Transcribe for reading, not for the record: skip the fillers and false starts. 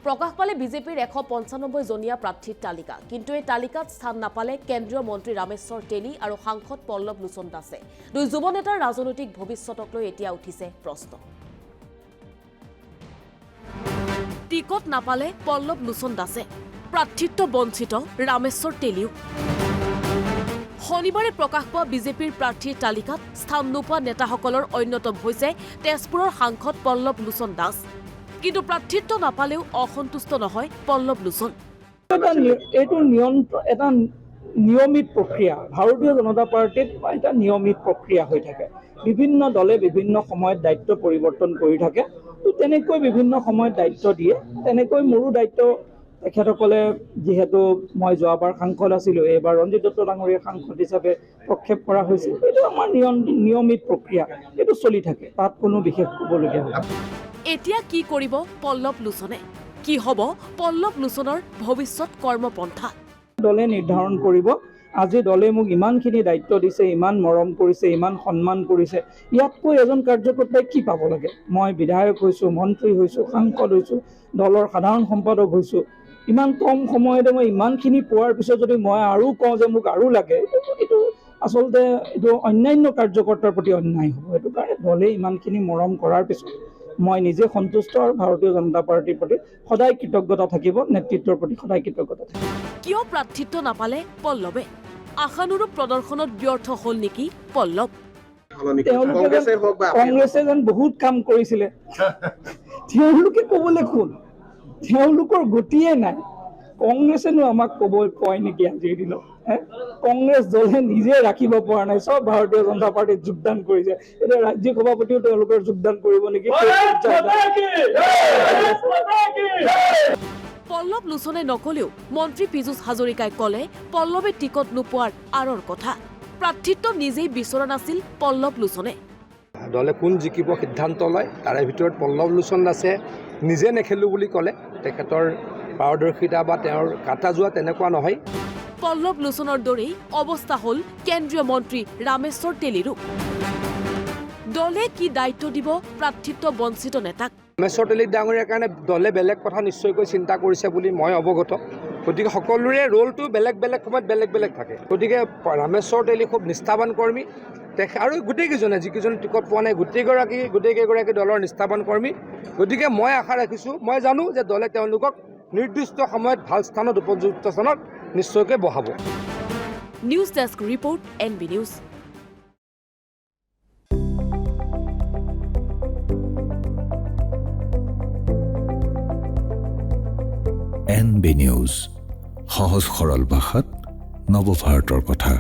প্ৰকাশ পালে বিজেপিৰ 195 জনীয়া প্ৰাৰ্থীৰ তালিকা কিন্তু এই তালিকাত স্থান নাপালে কেন্দ্ৰীয় মন্ত্ৰী ৰামেশ্বৰ তেলী আৰু সাংসদ পল্লৱ লোচন দাসে দুই যুৱ নেতাৰ ৰাজনৈতিক ভৱিষ্যতক লৈ এতিয়া উঠিছে প্ৰশ্ন টিকট নাপালে পল্লৱ লোচন দাসে প্ৰাৰ্থিত্ব বঞ্চিত ৰামেশ্বৰ তেলীও শনিবাৰে প্ৰকাশ পোৱা বিজেপিৰ প্ৰাৰ্থীৰ তালিকাত স্থান নোপোৱা নেতাসকলৰ অন্যতম হৈছে তেজপুৰৰ সাংসদ পল্লৱ লোচন দাস কিন্তু প্ৰাৰ্থিত্ব নাপালেও অসন্তুষ্ট নহয় পল্লৱ লোচন এইটো এটা নিয়মিত প্ৰক্ৰিয়া ভাৰতীয় জনতা পাৰ্টিত এটা নিয়মিত প্ৰক্ৰিয়া হৈ থাকে বিভিন্ন দলে বিভিন্ন সময়ত দায়িত্ব পৰিৱৰ্তন কৰি থাকে তেনেকৈ বিভিন্ন সময়ত দায়িত্ব দিয়ে তেনেকৈ মোৰো দায়িত্ব তেখেতসকলে যিহেতু মই যোৱাবাৰ সাংসদ আছিলোঁ এইবাৰ ৰঞ্জিত দত্ত ডাঙৰীয়া সাংসদ হিচাপে প্ৰক্ষেপ কৰা হৈছিল এইটো আমাৰ নিয়মিত প্ৰক্ৰিয়া এইটো চলি থাকে তাত কোনো বিশেষ ক'বলগীয়া নহয় এতিয়া কি কৰিব পল্লৱ লোচনে কি হ'ব পল্লৱ লোচনৰ ভৱিষ্যত কৰ্মপন্থা দলে নিৰ্ধাৰণ কৰিব আজি দলে মোক ইমানখিনি দায়িত্ব দিছে ইমান মৰম কৰিছে ইমান সন্মান কৰিছে ইয়াতকৈ এজন কাৰ্যকৰ্তাই কি পাব লাগে মই বিধায়ক হৈছোঁ মন্ত্ৰী হৈছোঁ সাংসদ হৈছোঁ দলৰ সাধাৰণ সম্পাদক হৈছোঁ ইমান কম সময়তে মই ইমানখিনি পোৱাৰ পিছত যদি মই আৰু কওঁ যে মোক আৰু লাগে এইটো আচলতে এইটো অন্যান্য কাৰ্যকৰ্তাৰ প্ৰতি অন্যায় হ'ব সেইটো কাৰণে দলে ইমানখিনি মৰম কৰাৰ পিছত মই নিজে সন্তুষ্ট আৰু ভাৰতীয় জনতা পাৰ্টিৰ প্ৰতি সদায় কৃতজ্ঞতা থাকিব নেতৃত্বৰ প্ৰতি সদায় কৃতজ্ঞতা থাকিব কিয় প্ৰাৰ্থিত্ব নাপালে পল্লৱে আশানুৰূপ প্ৰদৰ্শনত ব্যৰ্থ হ'ল নেকি পল্লৱ কংগ্ৰেছে যেন বহুত কাম কৰিছিলে তেওঁলোকে ক'বলৈ কোন তেওঁলোকৰ গতিয়ে নাই কংগ্ৰেছেনো আমাক কয় নেকি আজিৰ দিনত কংগ্ৰেছ দলে নিজে ৰাখিব পৰা নাই চব ভাৰতীয় জনতা পাৰ্টিত যোগদান কৰিছে এতিয়া ৰাজ্যিক সভাপতিও তেওঁলোকৰ যোগদান কৰিব নেকি পল্লৱ লোচনে নকলেও মন্ত্ৰী পীযুষ হাজৰিকাই ক'লে পল্লৱে টিকট নোপোৱাৰ আঁৰৰ কথা প্ৰাৰ্থিত্ব নিজেই বিচৰা নাছিল পল্লৱ লোচনে দলে কোন জিকিব সিদ্ধান্ত লয় তাৰে ভিতৰত পল্লৱ লোচন দাসে নিজে নেখেলোঁ বুলি ক'লে তেখেতৰ পাৰদৰ্শিতা বা তেওঁৰ কাটা যোৱা তেনেকুৱা নহয় পল্লৱ লোচনৰ দৰেই অৱস্থা হ'ল কেন্দ্ৰীয় মন্ত্ৰী ৰামেশ্বৰ তেলীৰো দলে কি দায়িত্ব দিব প্ৰাৰ্থিত্ব বঞ্চিত নেতাক ৰামেশ্বৰ তেলী ডাঙৰীয়াৰ কাৰণে দলে বেলেগ কথা নিশ্চয়কৈ চিন্তা কৰিছে বুলি মই অৱগত গতিকে সকলোৰে ৰোলটো বেলেগ বেলেগ সময়ত বেলেগ বেলেগ থাকে গতিকে ৰামেশ্বৰ তেলী খুব নিষ্ঠাৱান কৰ্মী আৰু গোটেইকেইজনে যিকেইজন টিকট পোৱা নাই গোটেইকেইগৰাকী দলৰ নিষ্ঠাৱান কৰ্মী গতিকে মই আশা ৰাখিছোঁ মই জানো যে দলে তেওঁলোকক নিৰ্দিষ্ট সময়ত ভাল স্থানত উপযুক্ত স্থানত নিশ্চয়কৈ বহাব news desk report NB news NB news সহজ সৰল ভাষাত নৱভাৰতৰ কথা